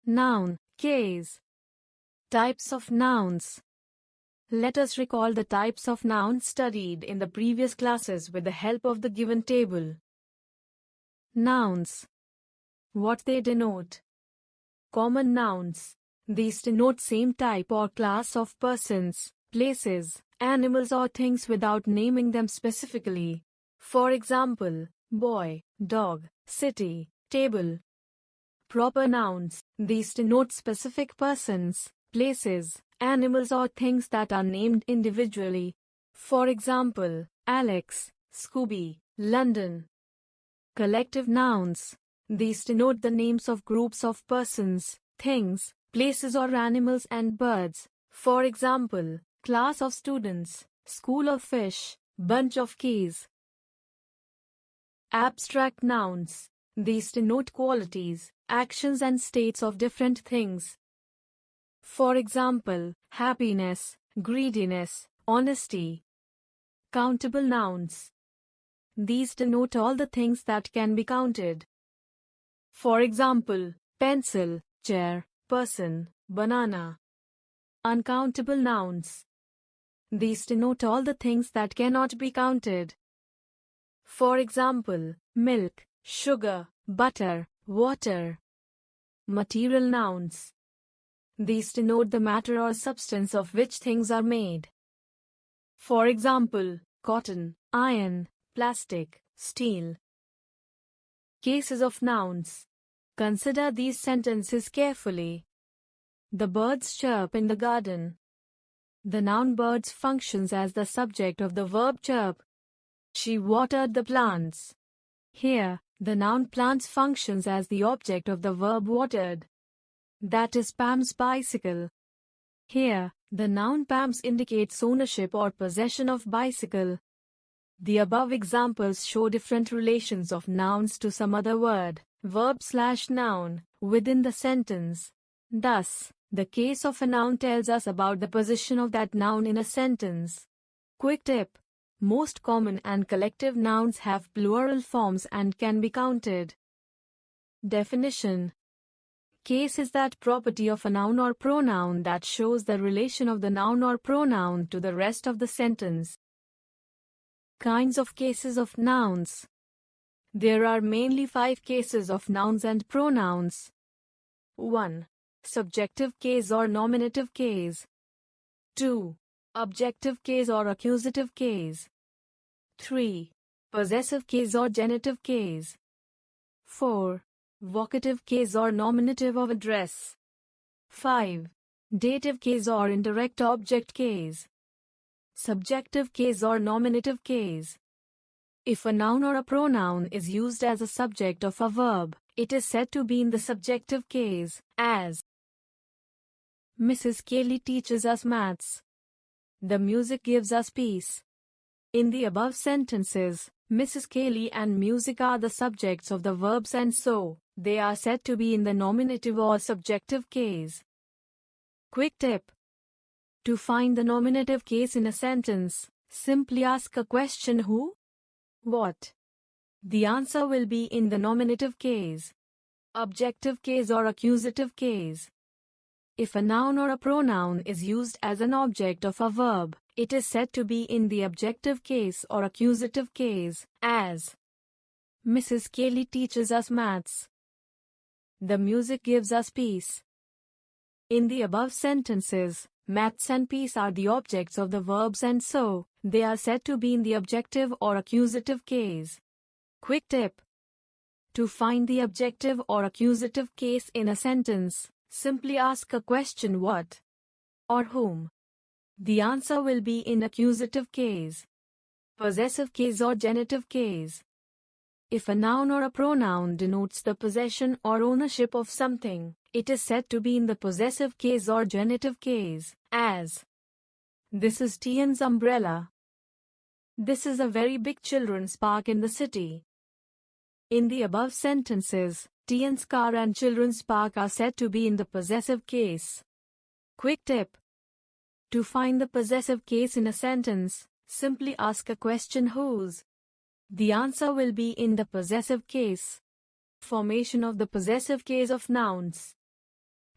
Noun, case. Types of nouns. Let us recall the types of nouns studied in the previous classes with the help of the given table. Nouns. What they denote. Common nouns. These denote same type or class of persons, places, animals or things without naming them specifically. For example, boy, dog, city, table. Proper nouns. These denote specific persons, places, animals or things that are named individually. For example, Alex, Scooby, London. Collective nouns. These denote the names of groups of persons, things, places or animals and birds. For example, class of students, school of fish, bunch of keys. Abstract nouns. These denote qualities, actions and states of different things. For example, happiness, greediness, honesty. Countable nouns. These denote all the things that can be counted. For example, pencil, chair, person, banana. Uncountable nouns. These denote all the things that cannot be counted. For example, milk, sugar, butter, water. Material nouns. These denote the matter or substance of which things are made. For example, cotton, iron, plastic, steel. Cases of nouns. Consider these sentences carefully. The birds chirp in the garden. The noun birds functions as the subject of the verb chirp. She watered the plants. Here, the noun plants functions as the object of the verb watered. That is Pam's bicycle. Here, the noun Pam's indicates ownership or possession of bicycle. The above examples show different relations of nouns to some other word, verb/noun, within the sentence. Thus, the case of a noun tells us about the position of that noun in a sentence. Quick tip. Most common and collective nouns have plural forms and can be counted. Definition. Case is that property of a noun or pronoun that shows the relation of the noun or pronoun to the rest of the sentence. Kinds of cases of nouns. There are mainly 5 cases of nouns and pronouns. 1. Subjective case or nominative case. 2. Objective case or accusative case. 3. Possessive case or genitive case. 4. Vocative case or nominative of address. 5. Dative case or indirect object case. Subjective case or nominative case. If a noun or a pronoun is used as a subject of a verb, it is said to be in the subjective case, as Mrs. Kelly teaches us maths. The music gives us peace. In the above sentences, Mrs. Kelly and music are the subjects of the verbs and so, they are said to be in the nominative or subjective case. Quick tip. To find the nominative case in a sentence, simply ask a question who? What? The answer will be in the nominative case, objective case or accusative case. If a noun or a pronoun is used as an object of a verb, it is said to be in the objective case or accusative case, as Mrs. Kelly teaches us maths. The music gives us peace. In the above sentences, maths and peace are the objects of the verbs and so, they are said to be in the objective or accusative case. Quick tip. To find the objective or accusative case in a sentence, simply ask a question what or whom. The answer will be in accusative case, possessive case or genitive case. If a noun or a pronoun denotes the possession or ownership of something, it is said to be in the possessive case or genitive case, as this is Tian's umbrella. This is a very big children's park in the city. In the above sentences, Tian's car and children's park are said to be in the possessive case. Quick tip. To find the possessive case in a sentence, simply ask a question whose. The answer will be in the possessive case. Formation of the possessive case of nouns.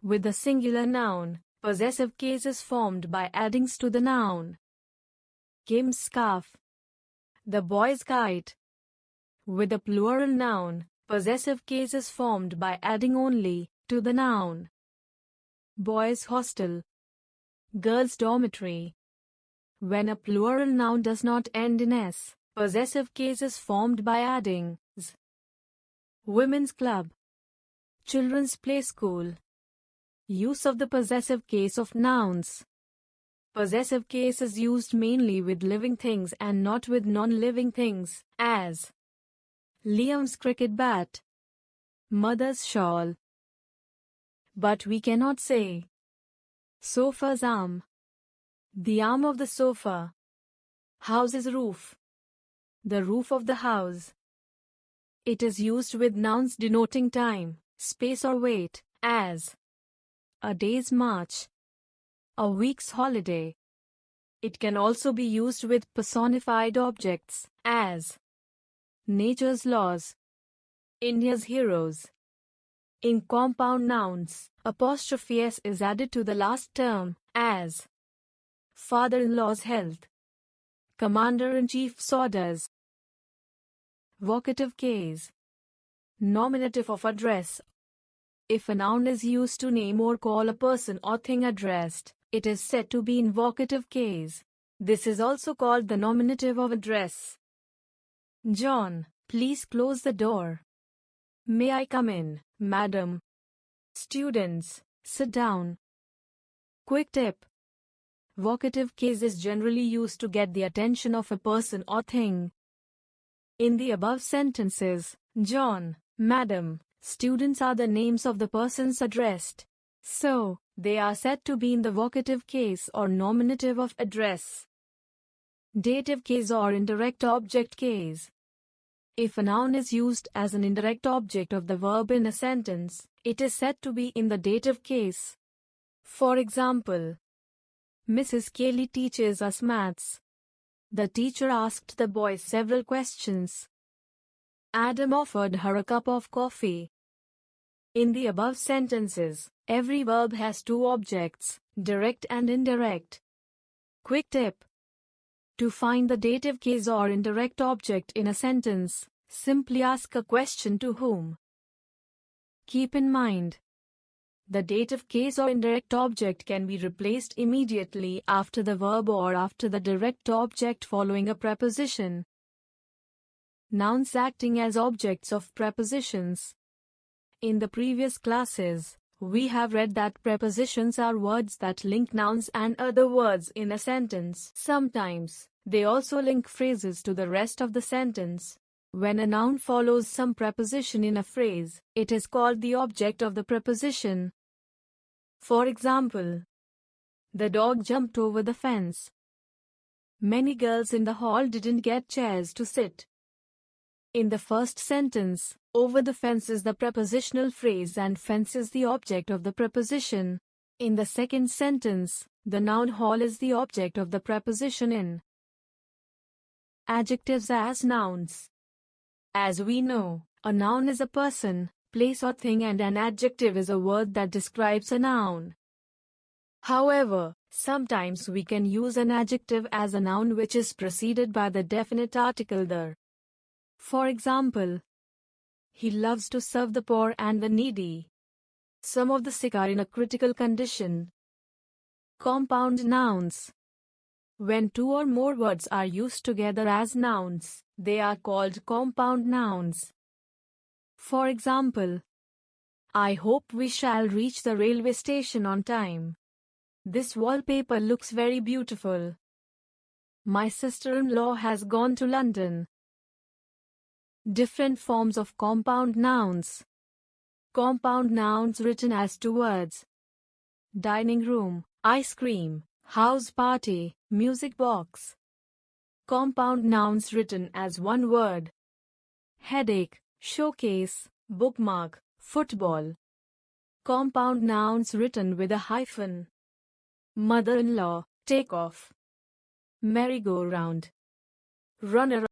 With the singular noun, possessive case is formed by adding s to the noun. Kim's scarf. The boy's kite. With the plural noun, possessive case is formed by adding only to the noun. Boys' hostel. Girls' dormitory. When a plural noun does not end in s, possessive case is formed by adding s. Women's club. Children's play school. Use of the possessive case of nouns. Possessive case is used mainly with living things and not with non-living things, as Liam's cricket bat, mother's shawl. But we cannot say sofa's arm, the arm of the sofa, house's roof, the roof of the house. It is used with nouns denoting time, space or weight, as a day's march, a week's holiday. It can also be used with personified objects, as nature's laws, India's heroes. In compound nouns, apostrophe s is added to the last term, as father-in-law's health, commander-in-chief's orders. Vocative case. Nominative of address. If a noun is used to name or call a person or thing addressed, it is said to be in vocative case. This is also called the nominative of address. John, please close the door. May I come in, madam? Students, sit down. Quick tip. Vocative case is generally used to get the attention of a person or thing. In the above sentences, John, madam, students are the names of the persons addressed. So, they are said to be in the vocative case or nominative of address. Dative case or indirect object case. If a noun is used as an indirect object of the verb in a sentence, it is said to be in the dative case. For example, Mrs. Kelly teaches us maths. The teacher asked the boys several questions. Adam offered her a cup of coffee. In the above sentences, every verb has two objects, direct and indirect. Quick tip. To find the dative case or indirect object in a sentence, simply ask a question to whom. Keep in mind, the dative case or indirect object can be replaced immediately after the verb or after the direct object following a preposition. Nouns acting as objects of prepositions. In the previous classes, we have read that prepositions are words that link nouns and other words in a sentence. Sometimes, they also link phrases to the rest of the sentence. When a noun follows some preposition in a phrase, it is called the object of the preposition. For example, the dog jumped over the fence. Many girls in the hall didn't get chairs to sit. In the first sentence, over the fence is the prepositional phrase and fence is the object of the preposition. In the second sentence, the noun hall is the object of the preposition in. Adjectives as nouns. As we know, a noun is a person, place or thing and an adjective is a word that describes a noun. However, sometimes we can use an adjective as a noun which is preceded by the definite article the. For example, he loves to serve the poor and the needy. Some of the sick are in a critical condition. Compound nouns. When two or more words are used together as nouns, they are called compound nouns. For example, I hope we shall reach the railway station on time. This wallpaper looks very beautiful. My sister-in-law has gone to London. Different forms of compound nouns. Compound nouns written as two words. Dining room, ice cream, house party, music box. Compound nouns written as one word. Headache, showcase, bookmark, football. Compound nouns written with a hyphen. Mother-in-law, take off. Merry-go-round. Runner.